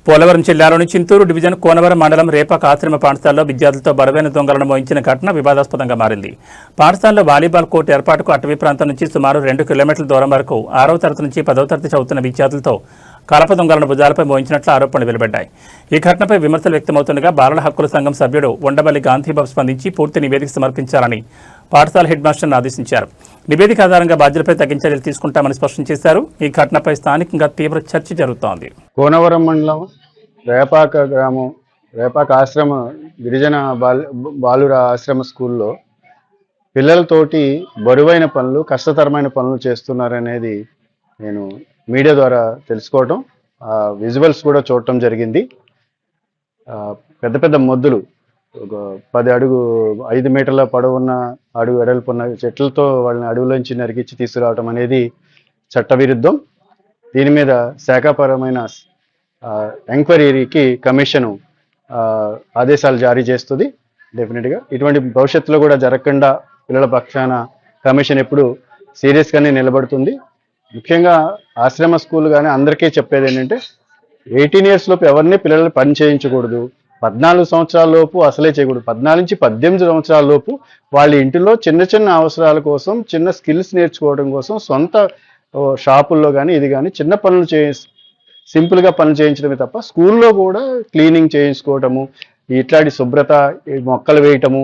పోలవరం జిల్లాలోని చింతూరు డివిజన్ కోనవరం మండలం రేపాక ఆశ్రమ పాఠశాలలో విద్యార్థులతో బరువైన దొంగలను మోయించిన ఘటన వివాదాస్పదంగా మారింది. పాఠశాలలో వాలీబాల్ కోర్టు ఏర్పాటుకు అటవీ ప్రాంతం నుంచి సుమారు 2 కిలోమీటర్ల దూరం వరకు 6వ తరగతి నుంచి 10వ తరగతి చదువుతున్న విద్యార్థులతో కలప దొంగలను భుజాలపై మోయించినట్లు ఆరోపణలు వెలువడ్డాయి. ఈ ఘటనపై విమర్శలు వ్యక్తమవుతుండగా బాలల హక్కుల సంఘం సభ్యుడు ఉండవల్లి గాంధీబాబు స్పందించి పూర్తి నివేదిక సమర్పించాలని పాఠశాల హెడ్ మాస్టర్ను ఆదేశించారు. నివేదిక ఆధారంగా బాధ్యులపై తగిన చర్యలు తీసుకుంటామని స్పష్టం చేశారు. ఈ ఘటనపై స్థానికంగా తీవ్ర చర్చ జరుగుతోంది. కోనవరం మండలం రేపాక గ్రామం రేపాక ఆశ్రమ గిరిజన బాలుర ఆశ్రమ స్కూల్లో పిల్లలతోటి బరువైన పనులు కష్టతరమైన పనులు చేస్తున్నారనేది నేను మీడియా ద్వారా తెలుసుకోవటం, విజువల్స్ కూడా చూడటం జరిగింది. పెద్ద పెద్ద మొద్దులు 10 అడుగు 5 మీటర్ల పొడవున్న అడుగు వెడల్పున్న చెట్లతో వాళ్ళని అడవులోంచి నరికించి తీసుకురావటం అనేది చట్టవిరుద్ధం. దీని మీద శాఖాపరమైన ఎంక్వైరీకి కమిషను ఆదేశాలు జారీ చేస్తుంది. డెఫినెట్గా ఇటువంటి భవిష్యత్తులో కూడా జరగకుండా పిల్లల పక్షాన కమిషన్ ఎప్పుడు సీరియస్గానే నిలబడుతుంది. ముఖ్యంగా ఆశ్రమ స్కూల్ కానీ అందరికీ చెప్పేది ఏంటంటే 18 ఇయర్స్ లోపు ఎవరిని పిల్లల్ని పని చేయించకూడదు. 14 సంవత్సరాల లోపు అసలే చేయకూడదు. 14 నుంచి 18 సంవత్సరాల లోపు వాళ్ళ ఇంటిలో చిన్న చిన్న అవసరాల కోసం, చిన్న స్కిల్స్ నేర్చుకోవడం కోసం సొంత షాపుల్లో కానీ ఇది కానీ చిన్న పనులు సింపుల్గా పనులు చేయించడమే తప్ప స్కూల్లో కూడా క్లీనింగ్ చేయించుకోవటము, ఇట్లాంటి శుభ్రత, మొక్కలు వేయటము,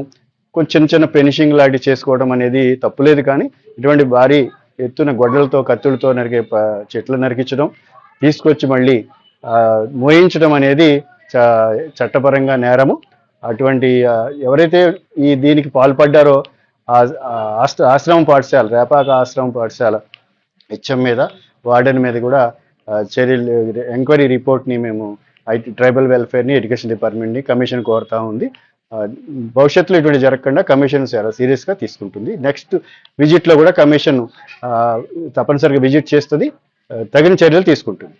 కొంచెం చిన్న ఫినిషింగ్ లాంటి చేసుకోవడం అనేది తప్పులేదు. కానీ ఇటువంటి భారీ ఎత్తున గొడ్డలతో కత్తులతో నరికే చెట్లు నరికించడం, తీసుకొచ్చి మళ్ళీ మోయించడం అనేది చట్టపరంగా నేరము. అటువంటి ఎవరైతే దీనికి పాల్పడ్డారో ఆశ్రమం పాఠశాల రేపాక ఆశ్రమం పాఠశాల హెచ్ఎం మీద, వార్డెన్ మీద కూడా చర్యలు ఎంక్వైరీ రిపోర్ట్ని మేము ట్రైబల్ వెల్ఫేర్ని, ఎడ్యుకేషన్ డిపార్ట్మెంట్ని కమిషన్ కోరుతా ఉంది. భవిష్యత్తులో ఇటువంటి జరగకుండా కమిషన్ చాలా సీరియస్గా తీసుకుంటుంది. నెక్స్ట్ విజిట్లో కూడా కమిషన్ తప్పనిసరిగా విజిట్ చేస్తుంది, తగిన చర్యలు తీసుకుంటుంది.